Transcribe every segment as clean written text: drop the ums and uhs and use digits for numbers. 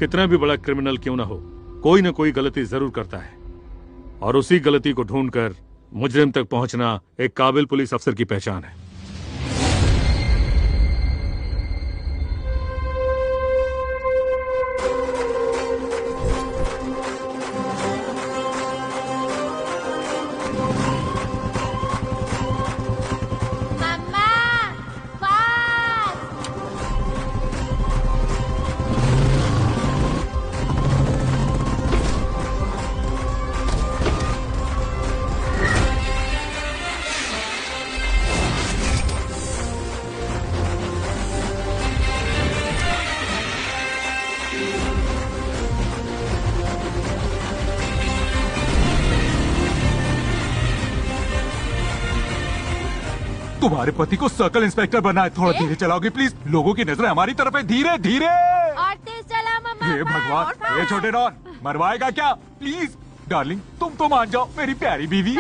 कितना भी बड़ा क्रिमिनल क्यों ना हो, कोई ना कोई गलती जरूर करता है, और उसी गलती को ढूंढकर मुजरिम तक पहुंचना एक काबिल पुलिस अफसर की पहचान है। तुम्हारे पति को सर्कल इंस्पेक्टर बना है, थोड़ा धीरे चलाओगे प्लीज, लोगों की नजर हमारी तरफ है, धीरे धीरे। और तेज चला मम्मा। हे भगवान, ये छोटे डॉन मरवाएगा क्या? प्लीज डार्लिंग, तुम तो मान जाओ, मेरी प्यारी बीवी।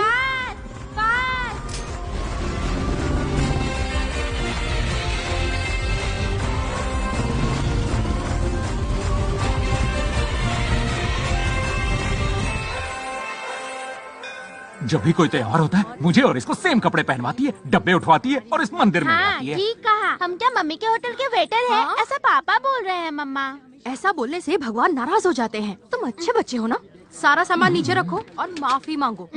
जब भी कोई त्योहार होता है मुझे और इसको सेम कपड़े पहनवाती है, डब्बे उठवाती है और इस मंदिर में जाती है। ठीक कहा। हम क्या मम्मी के होटल के वेटर हैं? ऐसा पापा बोल रहे हैं मम्मा। ऐसा बोलने से भगवान नाराज हो जाते हैं। तुम अच्छे बच्चे हो ना। सारा सामान नीचे रखो और माफी मांगो।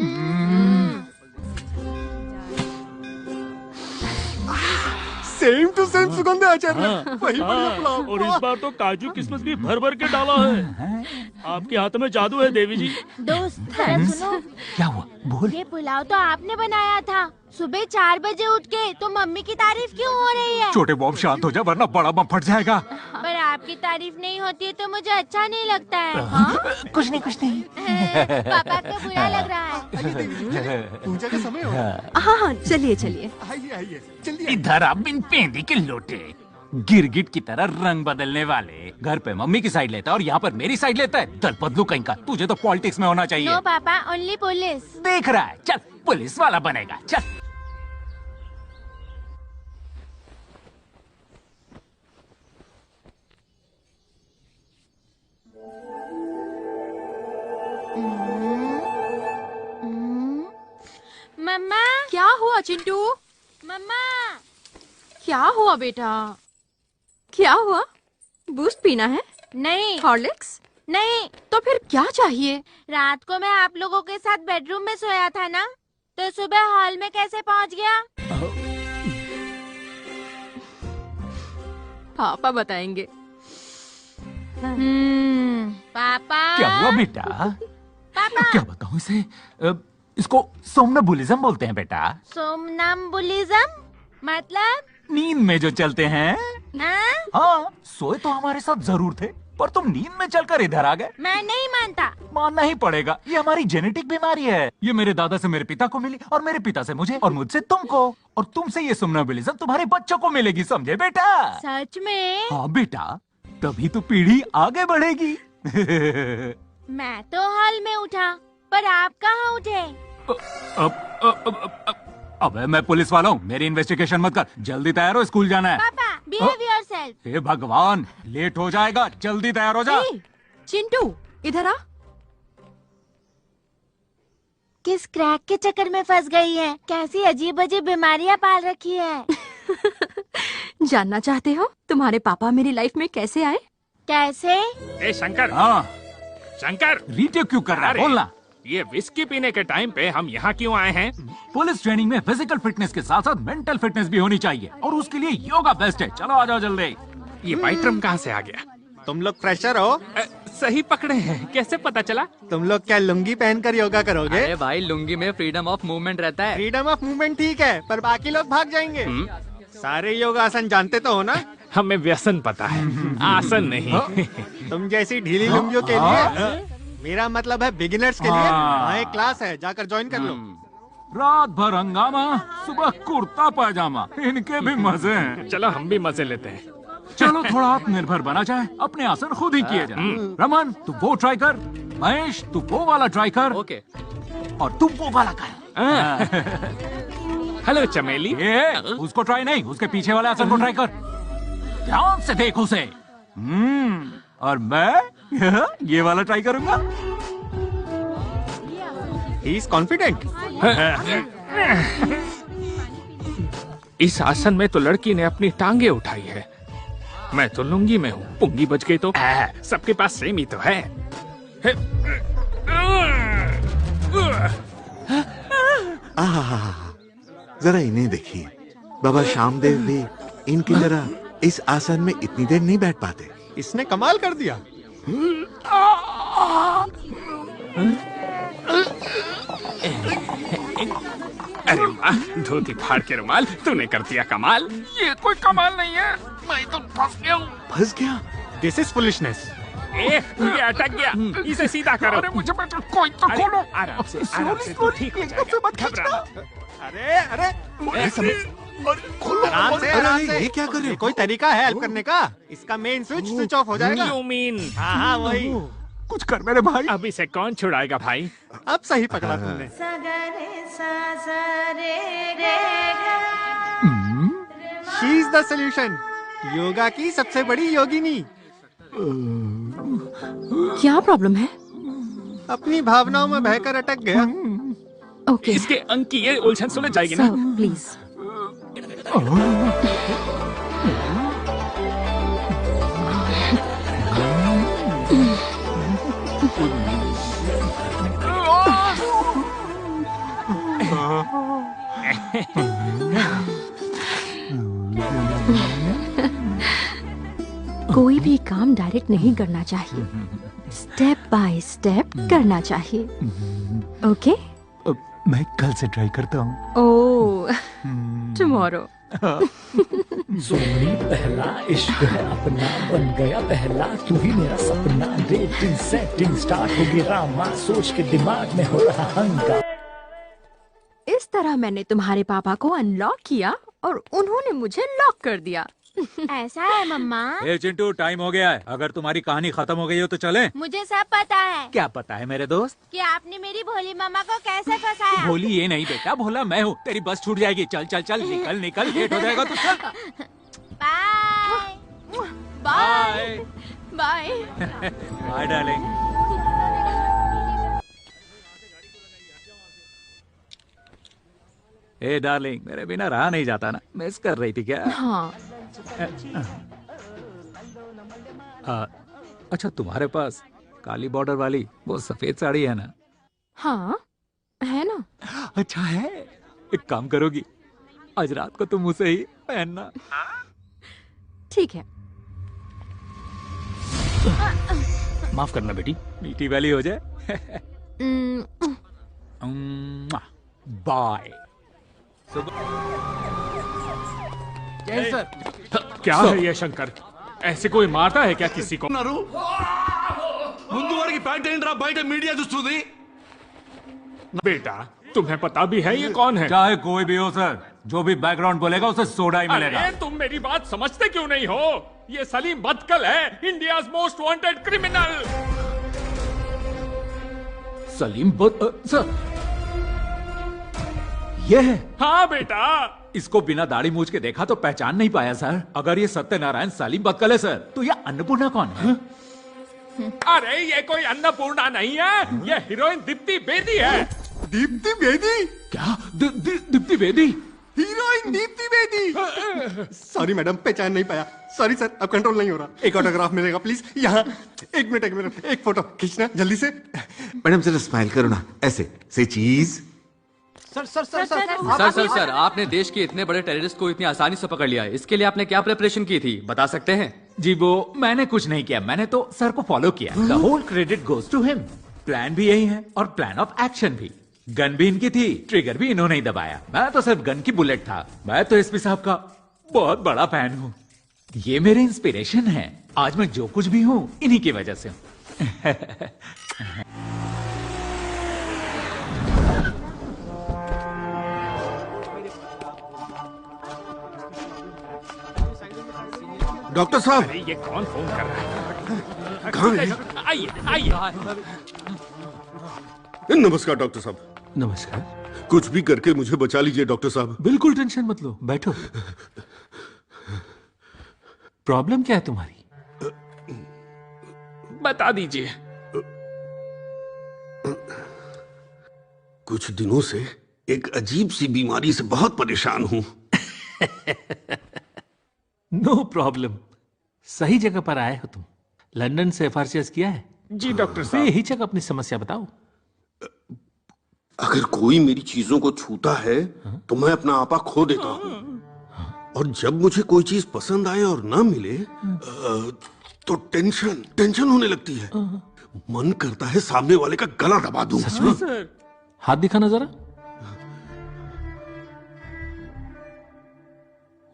सेम टू सेम सुगंध आचार्य। वही बढ़िया पुलाव। और इस बार तो काजू किस्मत भी भर भर के डाला है। आपके हाथ में जादू है देवी जी। दोस्त जरा सुनो। क्या हुआ? बोल। ये पुलाव तो आपने बनाया था सुबह 4 बजे उठ के, तो मम्मी की तारीफ क्यों हो रही है? छोटे बॉब शांत हो जा वरना बड़ा बम फट जाएगा। पर आपकी तारीफ नहीं होती है तो मुझे अच्छा नहीं लगता है। हाँ? कुछ नहीं। पापा को बुरा लग रहा है। पूजा का समय हो। हाँ, चलिए चलिए। आइए जल्दी। इधर आप बिन पेंदी के लोटे, गिरगिट की तरह रंग बदलने वाले। घर पे मम्मी की साइड लेता है और यहाँ पर मेरी साइड लेता है। दल बदलू कहीं का। तुझे तो पॉलिटिक्स में होना चाहिए। नो पापा, ओनली पुलिस। देख रहा है, चल पुलिस वाला बनेगा, चल। मम्मा। क्या हुआ चिंटू? मम्मा। क्या हुआ बेटा? क्या हुआ? बूस्ट पीना है? नहीं। हॉर्लिक्स? नहीं। तो फिर क्या चाहिए? रात को मैं आप लोगों के साथ बेडरूम में सोया था ना, तो सुबह हॉल में कैसे पहुंच गया? पापा बताएंगे। पापा। क्या हुआ बेटा? पापा। क्या बताऊं इसे? इसको सोमनबुलिज्म बोलते हैं बेटा। सोमनम्बुलिज्म मतलब? नींद में जो चलते हैं। हाँ, सोए तो हमारे साथ जरूर थे, पर तुम नींद में चलकर इधर आ गए। मैं नहीं मानता। मानना ही पड़ेगा, ये हमारी जेनेटिक बीमारी है। ये मेरे दादा से मेरे पिता को मिली, और मेरे पिता से मुझे, और मुझसे तुमको, और तुमसे ये सोमनबुलिज्म तुम्हारे बच्चों को मिलेगी, समझे बेटा? सच में? हाँ बेटा, तभी तो पीढ़ी आगे बढ़ेगी। मैं तो हॉल में उठा, पर आप कहाँ उठे? अबे मैं पुलिस वाला हूँ, मेरी इन्वेस्टिगेशन मत कर। जल्दी तैयार हो, स्कूल जाना है। पापा, बिहेव योरसेल्फ। हे भगवान, लेट हो जाएगा, जल्दी तैयार हो जा। चिंटू इधर आ। किस क्रैक के चक्कर में फंस गई है? कैसी अजीब अजीब बीमारियां पाल रखी है। जानना चाहते हो तुम्हारे पापा मेरी लाइफ में कैसे आए? कैसे? ए शंकर। हाँ शंकर, रीटेक क्यों कर रहा है? बोलना। ये विस्की पीने के टाइम पे हम यहाँ क्यों आए हैं? पुलिस ट्रेनिंग में फिजिकल फिटनेस के साथ साथ मेंटल फिटनेस भी होनी चाहिए, और उसके लिए योगा बेस्ट है। चलो आ जाओ जल्दी। ये बाइट्रम कहाँ से आ गया? तुम लोग फ्रेशर हो? सही पकड़े हैं, कैसे पता चला? तुम लोग क्या लुंगी पहनकर योगा करोगे? अरे भाई, लुंगी में फ्रीडम ऑफ मूवमेंट रहता है। फ्रीडम ऑफ मूवमेंट ठीक है, पर बाकी लोग भाग जाएंगे। सारे योगासन जानते तो हो ना? हमें व्यसन पता है, आसन नहीं। तुम जैसी ढीली लुंगियों के लिए, मेरा मतलब है बिगिनर्स के लिए वहाँ एक क्लास है, जाकर ज्वाइन कर लो। रात भर हंगामा, सुबह कुर्ता पायजामा, इनके भी मजे हैं। चलो हम भी मजे लेते हैं। चलो थोड़ा आत्मनिर्भर बना जाए, अपने आसन खुद ही किए जाए। रमन तू वो ट्राई कर, महेश तू वो वाला ट्राई कर। ओके। और तू वो वाला कर। हेलो चमेली। ये उसको ट्राई नहीं, उसके पीछे वाले आसन को ट्राई कर। ध्यान से देख उसे। और मैं ये वाला ट्राई करूंगा। He is confident. इस आसन में तो लड़की ने अपनी टांगे उठाई है, मैं तो लुंगी में हूँ। पुंगी बच गई तो सबके पास सेम ही तो है। जरा इन्हें देखिए, बाबा श्यामदेव भी इनकी तरह इस आसन में इतनी देर नहीं बैठ पाते। इसने कमाल कर दिया। अरे वाह, धोती फाड़ के रुमाल, तूने कर दिया कमाल। ये कोई कमाल नहीं है, मैं तो फंस गया हूँ। फंस गया? This is foolishness. ये अटक गया, इसे सीधा करो। अरे मुझे कोई तो खोलो। आराम से तो ठीक हो जाएगा। अरे अरे आराम से, आराम से। ये क्या कर रहे हो? कोई तरीका है हेल्प करने का? इसका मेन स्विच ऑफ हो जाएगा। You mean? हाँ वही। कुछ कर मेरे भाई। अब इसे कौन छुड़ाएगा भाई? अब सही पकड़ा तुमने। She is the solution, yoga की सबसे बड़ी योगिनी। क्या प्रॉब्लम है? अपनी भावनाओं में बहकर अटक गया। ओके इसके अंक की ये उलझन सुलझ जाएगी ना? Sir please. कोई भी काम डायरेक्ट नहीं करना चाहिए, स्टेप बाय स्टेप करना चाहिए। ओके? मैं कल से ट्राई करता हूँ। ओह, टुमारो। सोनी पहला इश्क है अपना, बन गया पहला तू ही मेरा सपना। डेटिंग सेटिंग स्टार्ट होगी रामा, सोच के दिमाग में हो रहा हंगामा। इस तरह मैंने तुम्हारे पापा को अनलॉक किया और उन्होंने मुझे लॉक कर दिया। ऐसा है मम्मा? ए चिंटू, टाइम हो गया है। अगर तुम्हारी कहानी खत्म हो गई हो तो चलें। मुझे सब पता है। क्या पता है मेरे दोस्त? कि आपने मेरी भोली मम्मा को कैसे फंसाया। भोली ये नहीं बेटा, भोला मैं हूँ। तेरी बस छूट जाएगी। चल चल चल, निकल निकल, लेट हो जाएगा तो चल। Bye bye bye bye darling. ए डार्लिंग, मेरे बिना रहा नहीं जाता ना। मिस कर रही थी क्या? हाँ। अच्छा, तुम्हारे पास काली बॉर्डर वाली वो सफेद साड़ी है ना? हाँ है ना। अच्छा है। एक काम करोगी, आज रात को तुम उसे ही पहनना। ठीक है। माफ करना बेटी, मीठी वाली हो जाए। बाय। सर, क्या है ये शंकर? ऐसे कोई मारता है क्या किसी को? ముందు వాడికి ప్యాంట్ ఏంట్రా బయట మీడియా చూస్తుంది. बेटा, तुम्हें पता भी है ये कौन है? चाहे कोई भी हो सर, जो भी बैकग्राउंड बोलेगा उसे सोडा ही मिलेगा। अरे तुम मेरी बात समझते क्यों नहीं हो? ये सलीम बदकल है, India's most wanted criminal. Salim sir, ये है? हाँ बेटा। इसको बिना दाढ़ी मूछ के देखा तो पहचान नहीं पाया सर। अगर ये सत्यनारायण सलीम बदकल है सर, तो ये अन्नपूर्णा कौन है? अरे ये कोई अन्नपूर्णा नहीं है, ये हीरोइन दीप्ति बेदी है। दीप्ति बेदी? क्या? Deepti Bedi? Heroine Deepti Bedi? Sorry madam, पहचान नहीं पाया। सॉरी सर, अब कंट्रोल नहीं हो रहा। एक ऑटोग्राफ मिलेगा प्लीज? यहाँ एक मिनट, एक फोटो खींचना जल्दी से। मैडम जरा स्माइल करो ना, ऐसे से चीज। सर, आपने देश के इतने बड़े टेररिस्ट को इतनी आसानी से पकड़ लिया है। इसके लिए आपने क्या प्रिपरेशन की थी, बता सकते हैं? जी वो मैंने कुछ नहीं किया, मैंने तो सर को फॉलो किया। The whole credit goes to him. Plan भी यही है और प्लान ऑफ एक्शन भी। गन भी इनकी थी, ट्रिगर भी इन्होंने ही दबाया। मैं तो सिर्फ गन की बुलेट था। मैं तो एसपी साहब का बहुत बड़ा फैन हूँ। ये मेरे इंस्पिरेशन है। आज मैं जो कुछ भी हूँ इन्हीं की वजह से हूँ। डॉक्टर साहब। अरे ये कौन फोन कर रहा है? कहाँ है? आइए आइए। नमस्कार डॉक्टर साहब। नमस्कार। कुछ भी करके मुझे बचा लीजिए डॉक्टर साहब। बिल्कुल टेंशन मत लो, बैठो। प्रॉब्लम क्या है तुम्हारी? बता दीजिए। कुछ दिनों से एक अजीब सी बीमारी से बहुत परेशान हूं। नो प्रॉब्लम, सही जगह पर आए हो तुम। लंदन से FRCS किया है? जी डॉक्टर साहब। यही जगह अपनी समस्या बताओ। अगर कोई मेरी चीजों को छूता है तो मैं अपना आपा खो देता हूँ, और जब मुझे कोई चीज पसंद आए और ना मिले तो टेंशन होने लगती है। मन करता है सामने वाले का गला दबा दूं। सच में? सर हाथ दिखाना जरा।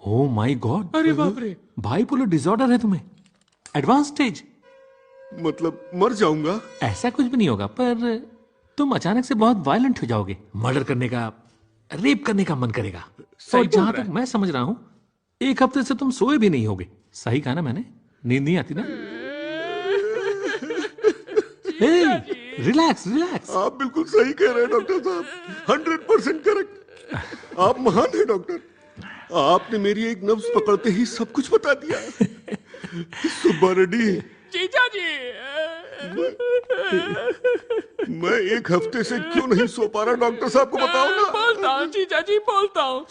ओ माय गॉड, अरे बाप रे, बाइपोलर डिसऑर्डर है तुम्हें, एडवांस स्टेज। मतलब मर जाऊंगा? ऐसा कुछ भी नहीं होगा, पर तुम अचानक से बहुत वायलेंट हो जाओगे। मर्डर करने का, रेप करने का मन करेगा। और जहां तक मैं समझ रहा हूं, एक हफ्ते से तुम सोए भी नहीं होगे। सही कहा ना मैंने? नींद नहीं आती ना? Relax relax. आप बिल्कुल सही कह रहे हैं डॉक्टर साहब, 100% करेक्ट। आप महान हैं डॉक्टर। आपने मेरी एक नब्ज पकड़ते ही सब कुछ बता दिया। सुब्बा रेड्डी जीजा जी, मैं एक हफ्ते से क्यों नहीं सो पा रहा, डॉक्टर साहब को बताओ ना। बोलता हूँ जीजा जी, बोलता हूँ।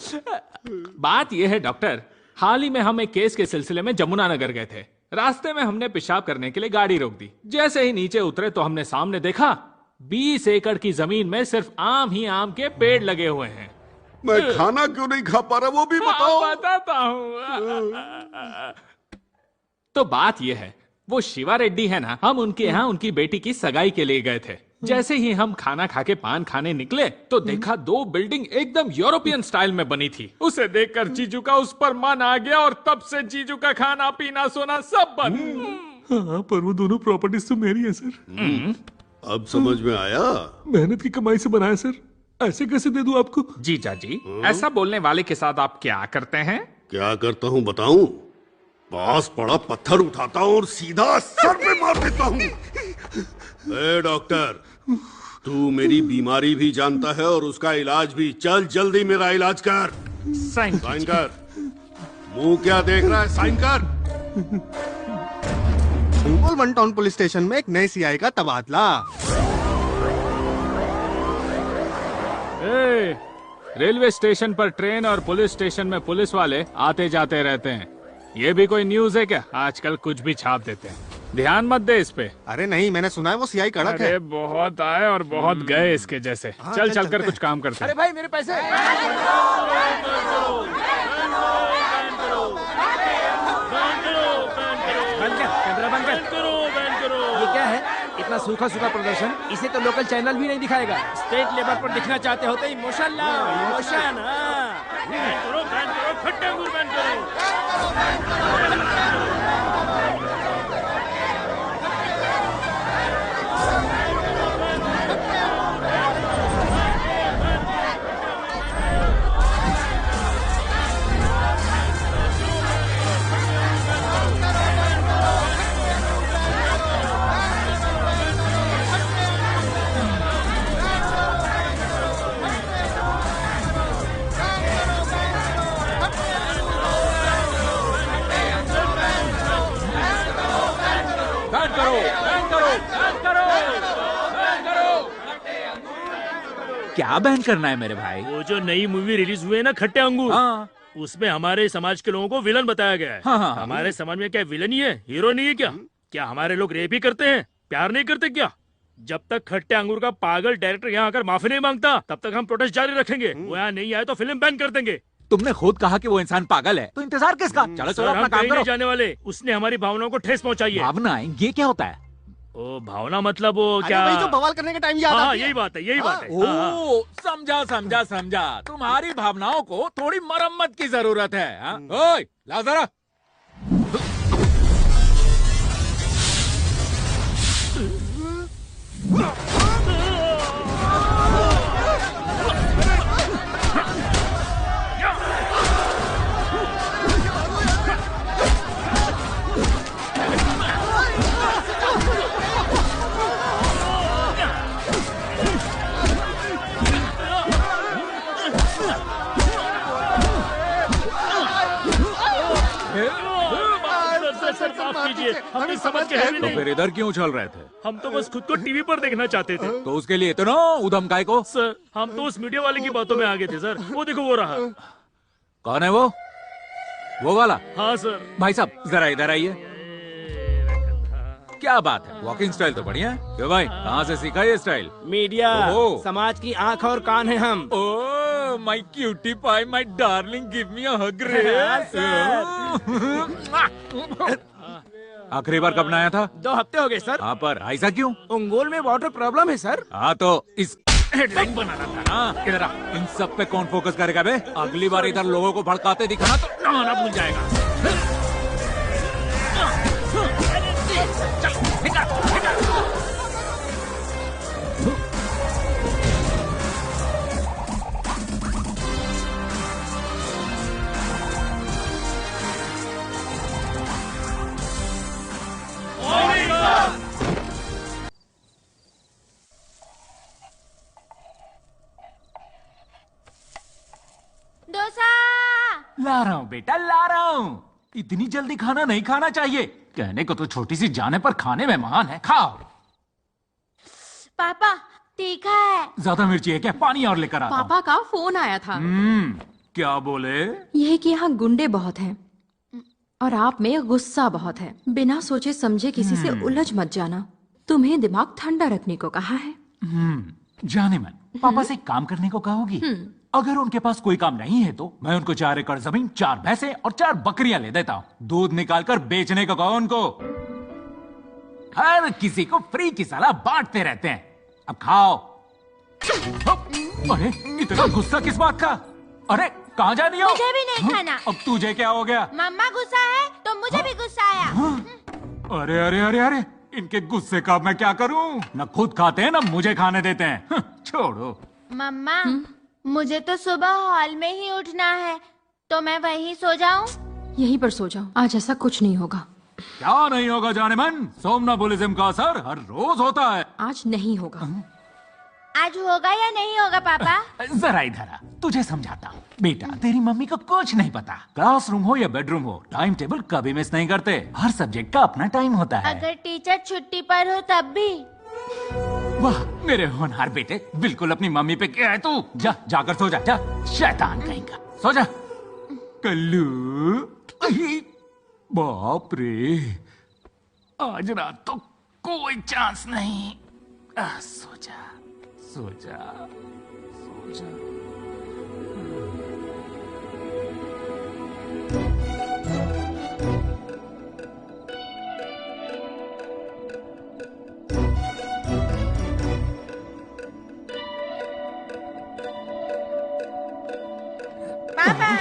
बात यह है डॉक्टर, हाल ही में हम एक केस के सिलसिले में जमुनानगर गए थे। रास्ते में हमने पेशाब करने के लिए गाड़ी रोक दी। जैसे ही नीचे उतरे तो हमने सामने देखा 20 एकड़ की जमीन में सिर्फ आम ही आम के पेड़ लगे हुए हैं। मैं खाना क्यों नहीं खा पा रहा वो भी बताओ। बताता हूँ। तो बात यह है, वो शिवा रेड्डी है ना, हम उनके यहाँ उनकी बेटी की सगाई के लिए गए थे। जैसे ही हम खाना खा के पान खाने निकले तो देखा 2 बिल्डिंग एकदम यूरोपियन स्टाइल में बनी थी। उसे देखकर जीजू का उस पर मन आ गया और तब से जीजू का खाना पीना सोना सब बंद। हाँ, पर वो दोनों प्रॉपर्टीज तो मेरी है सर। अब समझ में आया? मेहनत की कमाई से बनाया सर, ऐसे कैसे दे दूं आपको? जीजा जी, ऐसा बोलने वाले के साथ आप क्या करते हैं? क्या करता हूँ बताऊं? पास पड़ा पत्थर उठाता हूँ और सीधा सर पे मार देता हूँ। ए डॉक्टर, तू मेरी बीमारी भी जानता है और उसका इलाज भी। चल जल्दी मेरा इलाज कर। साइन कर। मुंह क्या देख रहा है, साइन कर। वन टाउन पुलिस स्टेशन में एक नए CI का तबादला। रेलवे स्टेशन पर ट्रेन और पुलिस स्टेशन में पुलिस वाले आते जाते रहते हैं। ये भी कोई न्यूज है क्या? आजकल कुछ भी छाप देते हैं। ध्यान मत दे इस पे। अरे नहीं, मैंने सुना है वो CI कड़क है। अरे बहुत आए और बहुत गए इसके जैसे। चल चल कर कुछ काम करते हैं। अरे भाई मेरे पैसे। ये क्या है? इतना सूखा सूखा प्रदर्शन, इसे तो लोकल चैनल भी नहीं दिखाएगा। स्टेट लेवल पर दिखना चाहते हो तो इमोशन लाओ, इमोशन। खट्टे अंगूर बैन करो। क्या बैन करना है मेरे भाई? वो जो नई मूवी रिलीज हुई है ना, खट्टे अंगूर, उसमें हमारे समाज के लोगों को विलन बताया गया है। हाँ। हमारे समाज में क्या विलन ही है, हीरो नहीं है क्या? क्या हमारे लोग रेप ही करते हैं, प्यार नहीं करते क्या? जब तक खट्टे अंगूर का पागल डायरेक्टर यहाँ आकर माफी नहीं मांगता तब तक हम प्रोटेस्ट जारी रखेंगे। वो यहाँ नहीं आए तो फिल्म बैन कर देंगे। तुमने खुद कहा कि वो इंसान पागल है, तो इंतजार किसका? चलो चलो अपना काम करो। जाने वाले, उसने हमारी भावनाओं को ठेस पहुँचाई है। भावनाएं? ये क्या होता है? ओ भावना मतलब वो क्या? भाई जो बवाल करने का टाइम याद आता है। यही बात है, यही बात है। ओ समझा समझा समझा। तुम्हारी भावनाओं को थोड़ी मरम्मत की जरूरत है। ओए लाओ जरा। माफ कीजिए, हमने समझ के है भी तो नहीं। फिर इधर क्यों उछल रहे थे? हम तो बस खुद को टीवी पर देखना चाहते थे। तो उसके लिए इतना उधम काय को? सर, हम तो उस मीडिया वाले की बातों में आ गए थे सर। वो देखो वो रहा। कौन है वो वाला? हाँ सर। भाई साहब जरा इधर आइए। क्या बात है, वॉकिंग स्टाइल तो बढ़िया है। क्यों भाई, कहाँ से सीखा ये स्टाइल? मीडिया, समाज की आंख और कान है हम। Oh my cutie pie, my darling, give me a hug रे। आखिरी बार कब नहाया था? 2 हफ्ते हो गए सर। हाँ, पर ऐसा क्यों? उंगोल में वाटर प्रॉब्लम है सर। हाँ तो इस हेडलाइन बनाना था ना। इधर आ, इन सब पे कौन फोकस करेगा बे? अगली बार इधर लोगों को भड़काते दिखना तो नहाना भूल जाएगा। चल, निकल, निकल। डोसा। ला रहा हूँ बेटा, ला रहा हूँ। इतनी जल्दी खाना नहीं खाना चाहिए। कहने को तो छोटी सी जान है, पर खाने में महान है। खाओ। पापा तीखा है। ज्यादा मिर्ची है क्या? पानी और लेकर आता हूँ। पापा का फोन आया था। क्या बोले? यह कि यहाँ गुंडे बहुत हैं और आप में गुस्सा बहुत है। बिना सोचे समझे किसी से उलझ मत जाना। तुम्हें दिमाग ठंडा रखने को कहा है। जाने मन, पापा से एक काम करने को कहोगी? अगर उनके पास कोई काम नहीं है तो मैं उनको 4 एकड़ जमीन, 4 भैंसे और 4 बकरियां ले देता हूँ। दूध निकालकर बेचने को कहो उनको। हर किसी को फ्री की सलाह बांटते रहते हैं। अब खाओ। अरे इतना गुस्सा किस बात का? अरे कहाँ जा रही हो? मुझे भी नहीं खाना। अब तुझे क्या हो गया? मम्मा गुस्सा है तो मुझे भी गुस्सा आया। अरे अरे अरे अरे, इनके गुस्से का मैं क्या करूं? न खुद खाते हैं न मुझे खाने देते हैं। छोड़ो। मम्मा, मुझे तो सुबह हॉल में ही उठना है, तो मैं वहीं सो जाऊं? यहीं पर सो जाओ, आज ऐसा कुछ नहीं होगा। क्या नहीं होगा जाने मन? सोमनाबुलिज्म का असर हर रोज होता है। आज नहीं होगा। आज होगा या नहीं होगा पापा? जरा इधर आ, तुझे समझाता हूँ। बेटा, तेरी मम्मी को कुछ नहीं पता। क्लासरूम हो या बेडरूम हो, टाइम टेबल कभी मिस नहीं करते। हर सब्जेक्ट का अपना टाइम होता है। अगर टीचर छुट्टी पर हो तब भी? वाह मेरे होनहार बेटे, बिल्कुल अपनी मम्मी पे क्या है तू। जा, जाकर सो जा, जा। शैतान कहेगा, सो जा। कल्लू, बाप रे, आज रात तो कोई चांस नहीं। सो जा, सो जा, सो जा। पापा,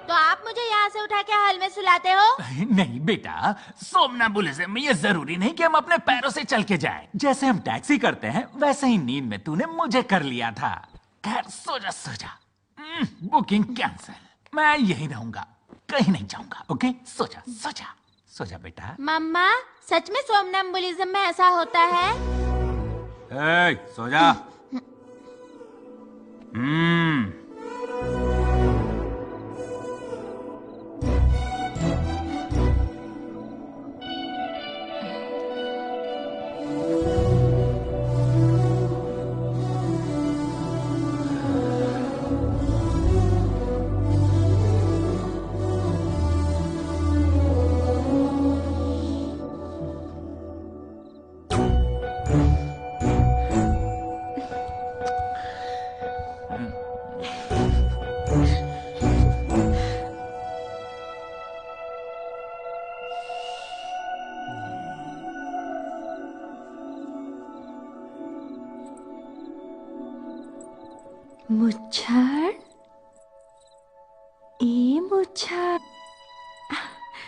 तो आप मुझे यहाँ से उठा के हॉल में सुलाते हो? नहीं बेटा, सोमनाबुलिज्म में ये जरूरी नहीं कि हम अपने पैरों से चल के जाएं। जैसे हम टैक्सी करते हैं वैसे ही नींद में तूने मुझे कर लिया था। खैर सो जा, सो जा। Booking cancel. मैं यही रहूंगा, कहीं नहीं जाऊंगा। ओके, सो जा, सो जा, सो जा बेटा। मम्मा, सच में सोमनाम्बुलिज्म में ऐसा होता है? सो जा। मुच्छर, ए मुच्छर,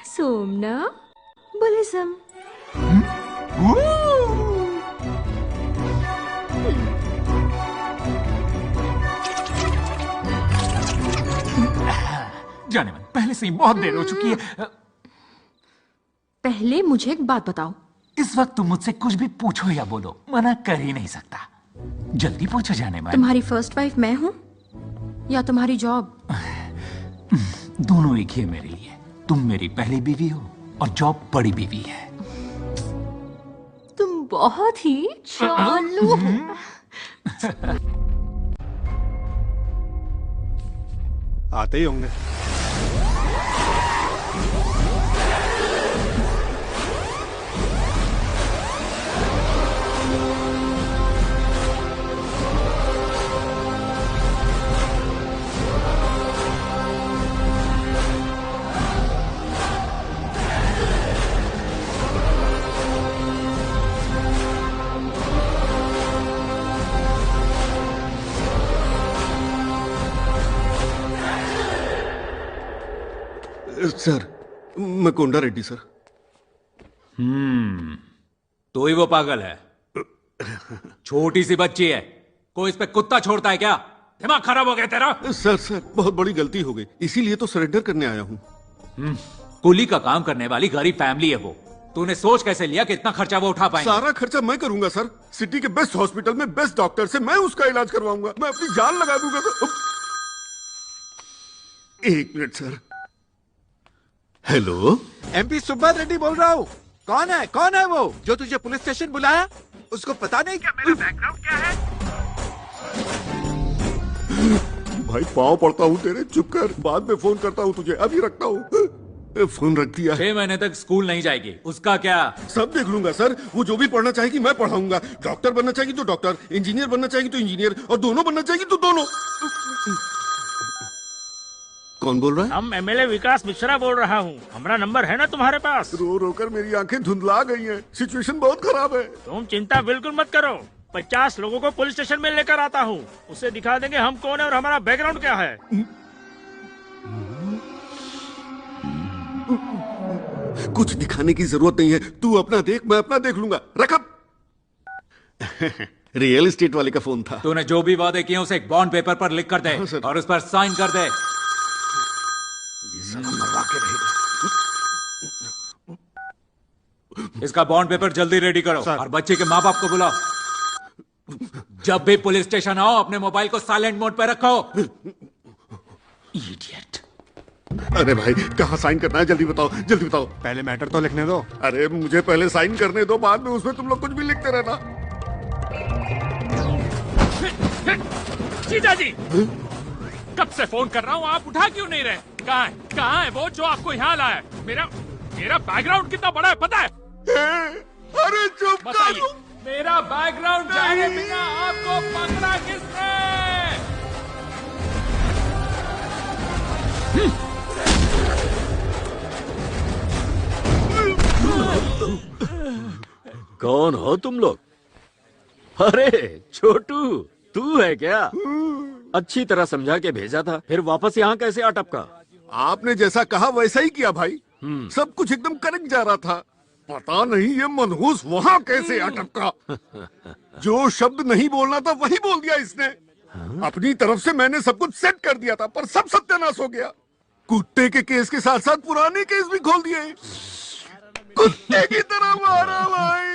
सोमनाबुलिज्म। जाने मन, पहले से ही बहुत देर हो चुकी है। पहले मुझे एक बात बताओ। इस वक्त तुम मुझसे कुछ भी पूछो या बोलो, मना कर ही नहीं सकता। जल्दी पूछो जाने मन। तुम्हारी फर्स्ट वाइफ मैं हूँ या तुम्हारी जॉब? दोनों एक ही है मेरे लिए। तुम मेरी पहली बीवी हो और जॉब बड़ी बीवी है। तुम बहुत ही चालू हो। आते ही होंगे। सर, मैं कोंडा रेड्डी सर। तो ही वो पागल है। छोटी सी बच्ची है, कोई इस पे कुत्ता छोड़ता है क्या? दिमाग खराब हो गया तेरा? सर बहुत बड़ी गलती हो गई, इसीलिए तो सरेंडर करने आया हूँ। कुली का काम करने वाली गरीब फैमिली है वो। तूने सोच कैसे लिया कि इतना खर्चा वो उठा पाएंगे? सारा खर्चा मैं करूंगा सर। सिटी के बेस्ट हॉस्पिटल में बेस्ट डॉक्टर से मैं उसका इलाज करवाऊंगा। मैं अपनी जान लगा दूंगा सर। एक minute sir. Hello, MP Subba Reddy बोल रहा हूँ। कौन है वो जो तुझे पुलिस स्टेशन बुलाया? उसको पता नहीं क्या मेरा बैकग्राउंड क्या है? भाई पाँव पड़ता हूँ तेरे, चुप कर। बाद में फोन करता हूँ तुझे, अभी रखता हूँ। फोन रख दिया। 6 महीने तक स्कूल नहीं जाएगी, उसका क्या? सब देख लूंगा सर। वो जो भी पढ़ना चाहेगी मैं पढ़ाऊंगा। डॉक्टर बनना चाहेगी तो डॉक्टर, इंजीनियर बनना चाहेगी तो इंजीनियर, और दोनों बनना चाहेगी तो दोनों। कौन बोल रहा है? हम एमएलए विकास मिश्रा बोल रहा हूँ। हमारा नंबर है ना तुम्हारे पास? रो रो कर मेरी आंखें धुंधला गई हैं। सिचुएशन बहुत खराब है। तुम चिंता बिल्कुल मत करो। 50 लोगों को पुलिस स्टेशन में लेकर आता हूँ। उसे दिखा देंगे हम कौन है और हमारा बैकग्राउंड क्या है। कुछ दिखाने की जरूरत नहीं है। तू अपना देख, मैं अपना देख लूंगा। रख अब। रियल एस्टेट वाले का फोन था। तूने जो भी वादे किए उसे एक बॉन्ड पेपर पर लिख कर दे और उस पर साइन कर दे। इसका बॉन्ड पेपर जल्दी रेडी करो और बच्चे के माँ बाप को बुलाओ। जब भी पुलिस स्टेशन आओ अपने मोबाइल को साइलेंट मोड पर रखो। इडियट। अरे भाई कहाँ साइन करना है? जल्दी बताओ, जल्दी बताओ। पहले मैटर तो लिखने दो। अरे मुझे पहले साइन करने दो, बाद में उसमें तुम लोग कुछ भी लिखते रहना। जीजा जी, कब से फोन कर रहा हूँ, आप उठा क्यों नहीं रहे? कहाँ है वो जो आपको यहाँ लाया है? मेरा बैकग्राउंड कितना बड़ा है पता है? अरे चुप बताइए, मेरा बैकग्राउंड जाने बिना आपको पकड़ा किसने? कौन हो तुम लोग? अरे छोटू, तू है क्या? अच्छी तरह समझा के भेजा था, फिर वापस यहाँ कैसे आ टपका? आपने जैसा कहा वैसा ही किया भाई। सब कुछ एकदम करेक्ट जा रहा था। पता नहीं ये मनहूस वहाँ कैसे आ टपका। जो शब्द नहीं बोलना था वही बोल दिया इसने। अपनी तरफ से मैंने सब कुछ सेट कर दिया था, पर सब सत्यानाश हो गया। कुत्ते के केस के साथ साथ पुराने केस भी खोल दिए। कुत्ते की तरह मारा भाई।